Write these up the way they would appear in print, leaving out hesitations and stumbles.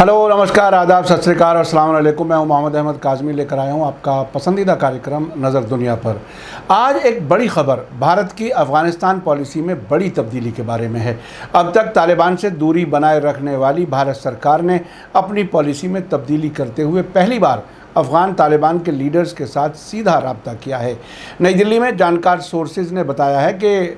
Hello, नमस्कार, आदाब, सत श्री अकाल और अस्सलाम वालेकुम। मैं हूं मोहम्मद अहमद काज़मी, लेकर आया हूं आपका पसंदीदा कार्यक्रम नज़र दुनिया पर। आज एक बड़ी खबर भारत की अफ़गानिस्तान पॉलिसी में बड़ी तब्दीली के बारे में है। अब तक तालिबान से दूरी बनाए रखने वाली भारत सरकार ने अपनी पॉलिसी में तब्दीली करते हुए पहली बार अफ़गान तालिबान के लीडर्स के साथ सीधा रब्ता किया है। नई दिल्ली में जानकार सोर्सेज ने बताया है कि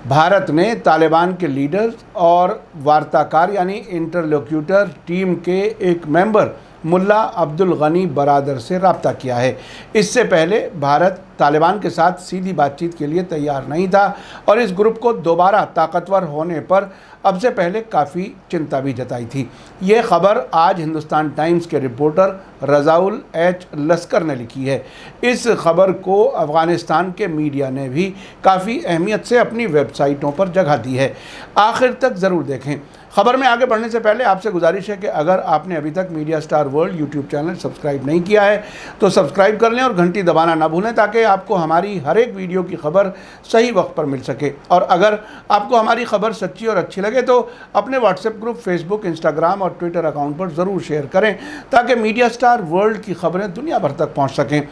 भारत ने तालिबान के लीडर्स और वार्ताकार यानी इंटरलोक्यूटर टीम के एक मेंबर मुल्ला अब्दुल गनी बरादर से रब्ता किया है। इससे पहले भारत तालिबान के साथ सीधी बातचीत के लिए तैयार नहीं था और इस ग्रुप को दोबारा ताकतवर होने पर अब से पहले काफ़ी चिंता भी जताई थी। ये खबर आज हिंदुस्तान टाइम्स के रिपोर्टर रज़ाउल एच लश्कर ने लिखी है। इस खबर को अफ़गानिस्तान के मीडिया ने भी काफ़ी अहमियत से अपनी वेबसाइटों पर जगह दी है। आखिर तक ज़रूर देखें। खबर में आगे बढ़ने से पहले आपसे गुजारिश है कि अगर आपने अभी तक media star world YouTube channel subscribe नहीं किया है तो सब्सक्राइब कर लें और घंटी दबाना ना भूलें ताकि आपको हमारी हर एक वीडियो की खबर सही वक्त पर मिल सके। और अगर आपको हमारी खबर सच्ची और अच्छी लगे तो अपने व्हाट्सएप ग्रुप, फेसबुक, इंस्टाग्राम और ट्विटर अकाउंट पर ज़रूर शेयर करें ताकि मीडिया स्टार वर्ल्ड की खबरें दुनिया भर तक पहुँच सकें।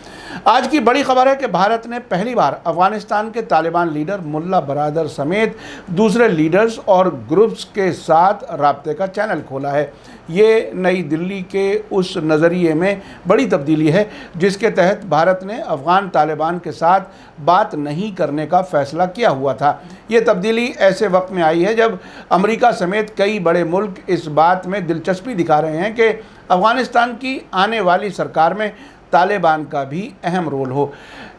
आज की बड़ी खबर है कि भारत ने पहली बार अफ़गानिस्तान के तालिबान लीडर मुल्ला बरादर समेत दूसरे लीडर्स और ग्रुप्स के साथ राब्ते का चैनल खोला है। ये नई दिल्ली के उस नज़रिए में बड़ी तब्दीली है जिसके तहत भारत ने अफ़गान तालिबान के साथ बात नहीं करने का फ़ैसला किया हुआ था। ये तब्दीली ऐसे वक्त में आई है जब अमेरिका समेत कई बड़े मुल्क इस बात में दिलचस्पी दिखा रहे हैं कि अफ़गानिस्तान की आने वाली सरकार में तालिबान का भी अहम रोल हो।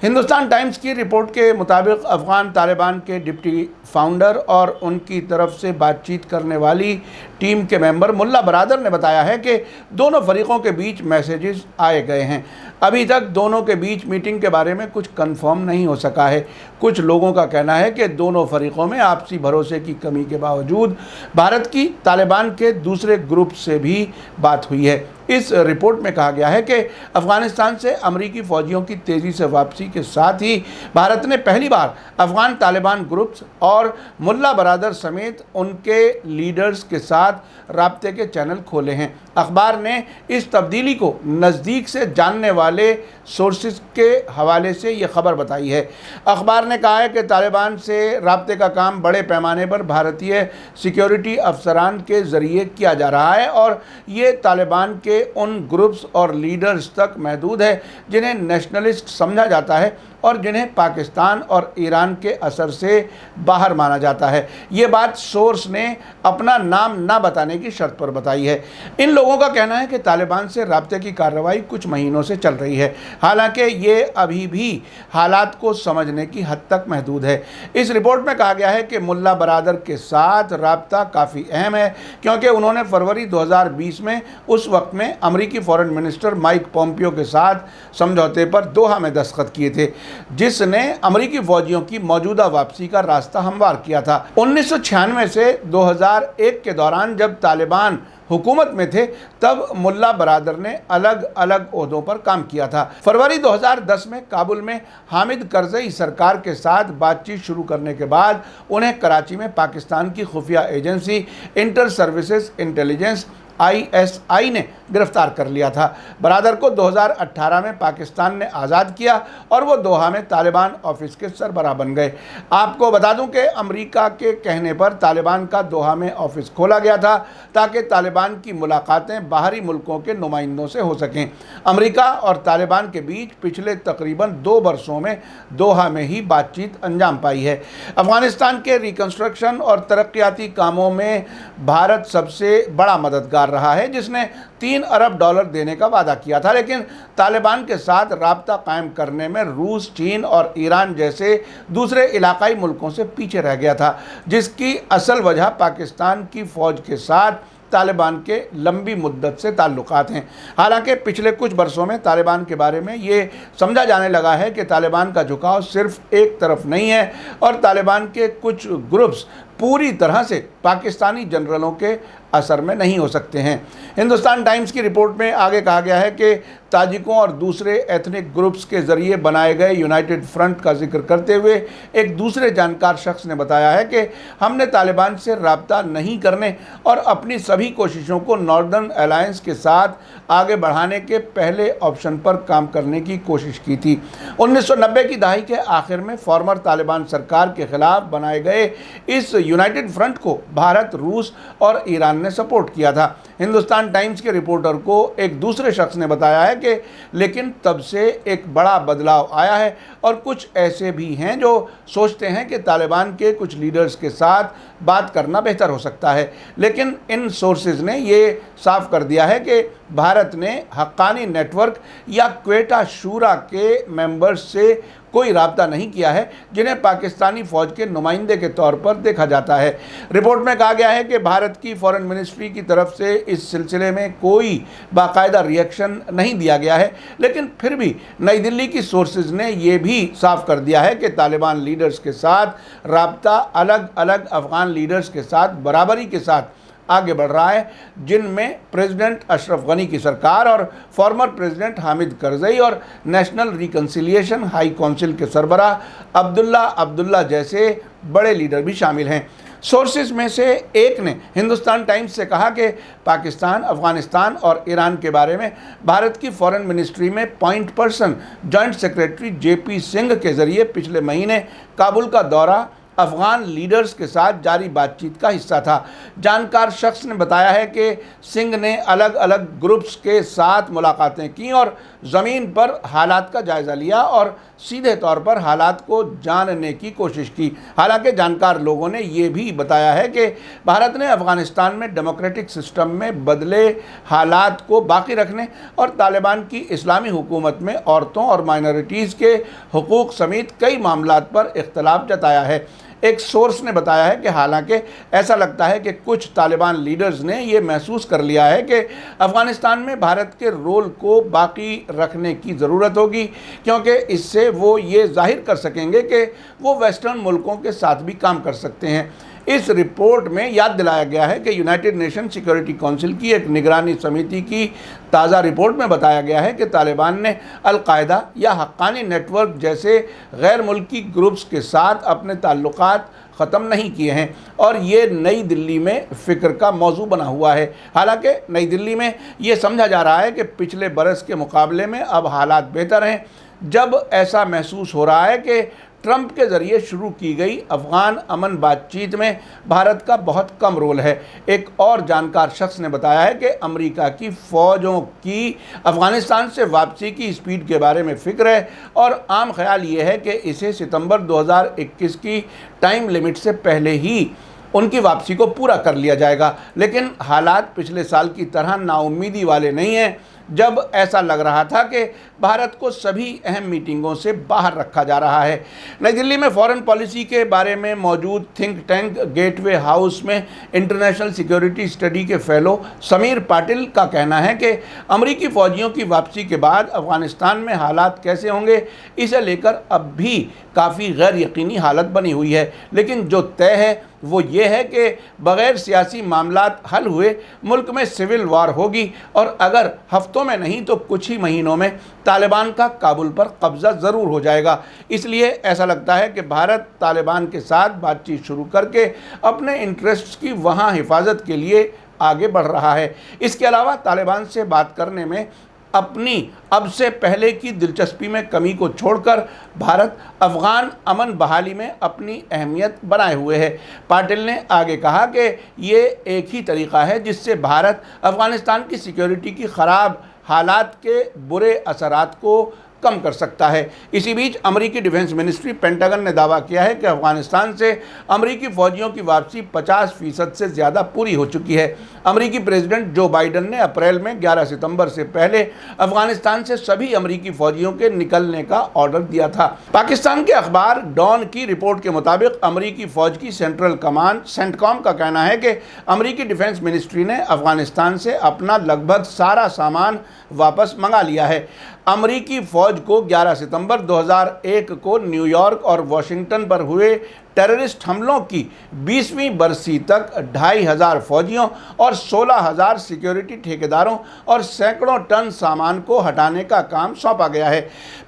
हिंदुस्तान टाइम्स की रिपोर्ट के मुताबिक अफ़गान तालिबान के डिप्टी फाउंडर और उनकी तरफ से बातचीत करने वाली टीम के मेंबर मुल्ला बरादर ने बताया है कि दोनों फरीक़ों के बीच मैसेजेस आए गए हैं। अभी तक दोनों के बीच मीटिंग के बारे में कुछ कंफर्म नहीं हो सका है। कुछ लोगों का कहना है कि दोनों फरीक़ों में आपसी भरोसे की कमी के बावजूद भारत की तालिबान के दूसरे ग्रुप से भी बात हुई है। इस रिपोर्ट में कहा गया है कि अफ़गानिस्तान से अमरीकी फ़ौजियों की तेज़ी से वापसी के साथ ही भारत ने पहली बार अफ़गान तालिबान ग्रुप्स और मुल्ला बरादर समेत उनके लीडर्स के साथ राब्ते के चैनल खोले हैं। अखबार ने इस तब्दीली को नज़दीक से जानने वाले सोर्सेज के हवाले से ये खबर बताई है। अखबार ने कहा है कि तालिबान से राब्ते का काम बड़े पैमाने पर भारतीय सिक्योरिटी अफसरान के ज़रिए किया जा रहा है और ये तालिबान के उन ग्रुप्स और लीडर्स तक महदूद है जिन्हें नेशनलिस्ट समझा जाता है और जिन्हें पाकिस्तान और ईरान के असर से बाहर माना जाता है। ये बात सोर्स ने अपना नाम ना बताने की शर्त पर बताई है। इन लोगों का कहना है कि तालिबान से राब्ते की कार्रवाई कुछ महीनों से चल रही है, हालांकि ये अभी भी हालात को समझने की हद तक महदूद है। इस रिपोर्ट में कहा गया है कि मुल्ला बरादर के साथ राब्ता काफ़ी अहम है क्योंकि उन्होंने फरवरी 2020 में उस वक्त में अमरीकी फ़ॉरेन मिनिस्टर माइक पोम्पियो के साथ समझौते पर दोहा में दस्तखत किए थे जिसने अमरीकी फ़ौजियों की मौजूदा वापसी का रास्ता हमवार किया था। 1996 से 2001 के दौरान जब तालिबान हुकूमत में थे तब मुल्ला बरादर ने अलग अलग ओहदों पर काम किया था। फरवरी 2010 में काबुल में हामिद करज़ई सरकार के साथ बातचीत शुरू करने के बाद उन्हें कराची में पाकिस्तान की खुफिया agency inter services intelligence ISI ने गिरफ्तार कर लिया था। बरादर को 2018 में पाकिस्तान ने आज़ाद किया और वो दोहा में तालिबान ऑफिस के सरबराह बन गए। आपको बता दूं कि अमेरिका के कहने पर तालिबान का दोहा में ऑफिस खोला गया था ताकि तालिबान की मुलाकातें बाहरी मुल्कों के नुमाइंदों से हो सकें। अमेरिका और तालिबान के बीच पिछले तकरीबन 2 वर्षों में दोहा में ही बातचीत अंजाम पाई है। अफ़गानिस्तान के रिकन्स्ट्रक्शन और तरक्याती कामों में भारत सबसे बड़ा मददगार रहा है जिसने $3 अरब देने का वादा किया था, लेकिन तालिबान के साथ राब्ता कायम करने में रूस, चीन और ईरान जैसे दूसरे इलाकाई मुल्कों से पीछे रह गया था, जिसकी असल वजह पाकिस्तान की फ़ौज के साथ तालिबान के लंबी मुद्दत से ताल्लुकात हैं। हालांकि पिछले कुछ वर्षों में तालिबान के बारे में ये समझा जाने लगा है कि तालिबान का झुकाव सिर्फ एक तरफ नहीं है और तालिबान के कुछ ग्रुप्स पूरी तरह से पाकिस्तानी जनरलों के असर में नहीं हो सकते हैं। हिंदुस्तान टाइम्स की रिपोर्ट में आगे कहा गया है कि ताजिकों और दूसरे एथनिक ग्रुप्स के ज़रिए बनाए गए यूनाइटेड फ्रंट का जिक्र करते हुए एक दूसरे जानकार शख्स ने बताया है कि हमने तालिबान से रब्ता नहीं करने और अपनी सभी कोशिशों को नॉर्दर्न अलायंस के साथ आगे बढ़ाने के पहले ऑप्शन पर काम करने की कोशिश की थी। 1990 की दहाई के आखिर में फॉर्मर तालिबान सरकार के खिलाफ बनाए गए इस यूनाइटेड फ्रंट को भारत, रूस और ईरान ने सपोर्ट किया था। हिंदुस्तान टाइम्स के रिपोर्टर को एक दूसरे शख्स ने बताया है कि लेकिन तब से एक बड़ा बदलाव आया है और कुछ ऐसे भी हैं जो सोचते हैं कि तालिबान के कुछ लीडर्स के साथ बात करना बेहतर हो सकता है। लेकिन इन सोर्सेज ने ये साफ कर दिया है कि भारत ने हक्कानी नेटवर्क या क्वेटा शूरा के मेंबर्स से कोई राब्ता नहीं किया है, जिन्हें पाकिस्तानी फ़ौज के नुमाइंदे के तौर पर देखा जाता है। रिपोर्ट में कहा गया है कि भारत की फॉरेन मिनिस्ट्री की तरफ से इस सिलसिले में कोई बाकायदा रिएक्शन नहीं दिया गया है, लेकिन फिर भी नई दिल्ली की सोर्सेज ने यह भी साफ कर दिया है कि तालिबान लीडर्स के साथ राब्ता अलग अलग अफ़गान लीडर्स के साथ बराबरी के साथ आगे बढ़ रहा है, जिनमें प्रेसिडेंट अशरफ गनी की सरकार और फॉर्मर प्रेसिडेंट हामिद करज़ई और नेशनल रिकन्सिलिएशन हाई काउंसिल के सरबराह अब्दुल्ला जैसे बड़े लीडर भी शामिल हैं। सोर्सेज में से एक ने हिंदुस्तान टाइम्स से कहा कि पाकिस्तान, अफ़गानिस्तान और ईरान के बारे में भारत की फॉरेन मिनिस्ट्री में point person joint secretary JP Singh के ज़रिए पिछले महीने काबुल का दौरा अफ़गान लीडर्स के साथ जारी बातचीत का हिस्सा था। जानकार शख्स ने बताया है कि सिंह ने अलग अलग ग्रुप्स के साथ मुलाकातें की और ज़मीन पर हालात का जायज़ा लिया और सीधे तौर पर हालात को जानने की कोशिश की। हालांकि जानकार लोगों ने ये भी बताया है कि भारत ने अफ़गानिस्तान में डेमोक्रेटिक सिस्टम में बदले हालात को बाकी रखने और तालिबान की इस्लामी हुकूमत में औरतों और माइनॉरिटीज़ के हुकूक समेत कई मामलात पर इख्तलाफ जताया है। एक सोर्स ने बताया है कि हालांकि ऐसा लगता है कि कुछ तालिबान लीडर्स ने ये महसूस कर लिया है कि अफ़गानिस्तान में भारत के रोल को बाकी रखने की ज़रूरत होगी, क्योंकि इससे वो ये जाहिर कर सकेंगे कि वो वेस्टर्न मुल्कों के साथ भी काम कर सकते हैं। इस रिपोर्ट में याद दिलाया गया है कि यूनाइटेड नेशन सिक्योरिटी काउंसिल की एक निगरानी समिति की ताज़ा रिपोर्ट में बताया गया है कि तालिबान ने अल-कायदा या हक्कानी नेटवर्क जैसे गैर मुल्की ग्रुप्स के साथ अपने ताल्लुकात ख़त्म नहीं किए हैं और ये नई दिल्ली में फ़िक्र का मौजू बना हुआ है। हालांकि नई दिल्ली में ये समझा जा रहा है कि पिछले बरस के मुकाबले में अब हालात बेहतर हैं, जब ऐसा महसूस हो रहा है कि ट्रंप के ज़रिए शुरू की गई अफ़गान अमन बातचीत में भारत का बहुत कम रोल है। एक और जानकार शख्स ने बताया है कि अमेरिका की फ़ौजों की अफ़गानिस्तान से वापसी की स्पीड के बारे में फ़िक्र है और आम ख्याल ये है कि इसे सितंबर 2021 की टाइम लिमिट से पहले ही उनकी वापसी को पूरा कर लिया जाएगा। लेकिन हालात पिछले साल की तरह नाउम्मीदी वाले नहीं हैं, जब ऐसा लग रहा था कि भारत को सभी अहम मीटिंगों से बाहर रखा जा रहा है। नई दिल्ली में फॉरेन पॉलिसी के बारे में मौजूद थिंक टैंक गेटवे हाउस में इंटरनेशनल सिक्योरिटी स्टडी के फेलो समीर पाटिल का कहना है कि अमेरिकी फ़ौजियों की वापसी के बाद अफ़गानिस्तान में हालात कैसे होंगे, इसे लेकर अब भी काफ़ी गैर यकीनी हालत बनी हुई है। लेकिन जो तय है वो ये है कि बग़ैर सियासी मामलात हल हुए मुल्क में सिविल वार होगी और अगर हफ्तों में नहीं तो कुछ ही महीनों में तालिबान का काबुल पर कब्ज़ा ज़रूर हो जाएगा। इसलिए ऐसा लगता है कि भारत तालिबान के साथ बातचीत शुरू करके अपने इंटरेस्ट्स की वहाँ हिफाजत के लिए आगे बढ़ रहा है। इसके अलावा तालिबान से बात करने में अपनी अब से पहले की दिलचस्पी में कमी को छोड़कर भारत अफ़गान अमन बहाली में अपनी अहमियत बनाए हुए है। पाटिल ने आगे कहा कि ये एक ही तरीक़ा है जिससे भारत अफ़गानिस्तान की सिक्योरिटी की ख़राब हालात के बुरे असरात को कम कर सकता है। इसी बीच अमेरिकी डिफेंस मिनिस्ट्री पेंटागन ने दावा किया है कि अफ़गानिस्तान से अमेरिकी फ़ौजियों की वापसी 50% से ज़्यादा पूरी हो चुकी है। अमेरिकी प्रेसिडेंट जो बाइडन ने अप्रैल में 11 सितंबर से पहले अफ़गानिस्तान से सभी अमेरिकी फ़ौजियों के निकलने का ऑर्डर दिया था। पाकिस्तान के अखबार डॉन की रिपोर्ट के मुताबिक अमेरिकी फ़ौज की सेंट्रल कमांड सेंटकॉम का कहना है कि अमेरिकी डिफेंस मिनिस्ट्री ने अफ़गानिस्तान से अपना लगभग सारा सामान वापस मंगा लिया है। अमेरिकी फ़ौज को 11 सितंबर 2001 को न्यूयॉर्क और वाशिंगटन पर हुए टेररिस्ट हमलों की 20वीं बरसी तक 2500 फौजियों और 16,000 सिक्योरिटी ठेकेदारों और सैकड़ों टन सामान को हटाने का काम सौंपा गया है।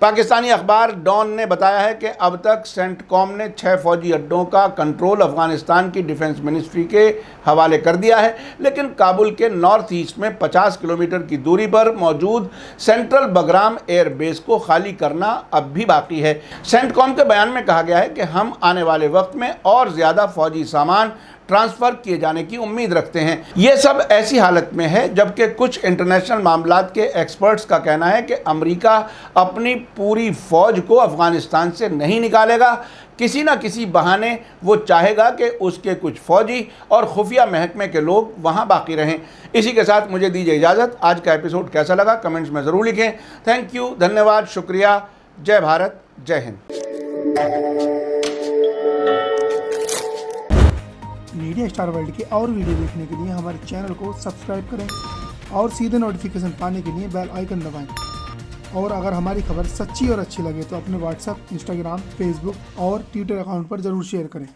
पाकिस्तानी अखबार डॉन ने बताया है कि अब तक सेंटकॉम ने 6 फौजी अड्डों का कंट्रोल अफगानिस्तान की डिफेंस मिनिस्ट्री के हवाले कर दिया है, लेकिन काबुल के नॉर्थ ईस्ट में 50 किलोमीटर की दूरी पर मौजूद सेंट्रल बगराम एयर बेस को खाली करना अब भी बाकी है। सेंटकॉम के बयान में कहा गया है कि हम आने वाले वक्त में और ज़्यादा फौजी सामान ट्रांसफ़र किए जाने की उम्मीद रखते हैं। ये सब ऐसी हालत में है जबकि कुछ इंटरनेशनल मामलात के एक्सपर्ट्स का कहना है कि अमेरिका अपनी पूरी फ़ौज को अफ़गानिस्तान से नहीं निकालेगा। किसी न किसी बहाने वो चाहेगा कि उसके कुछ फ़ौजी और खुफिया महकमे के लोग वहाँ बाकी रहें। इसी के साथ मुझे दीजिए इजाज़त। आज का एपिसोड कैसा लगा कमेंट्स में ज़रूर लिखें। थैंक यू, धन्यवाद, शुक्रिया। जय भारत, जय हिंद। मीडिया स्टार वर्ल्ड के और वीडियो देखने के लिए हमारे चैनल को सब्सक्राइब करें और सीधे नोटिफिकेशन पाने के लिए बेल आइकन दबाएं। और अगर हमारी खबर सच्ची और अच्छी लगे तो अपने व्हाट्सएप, इंस्टाग्राम, फेसबुक और ट्विटर अकाउंट पर ज़रूर शेयर करें।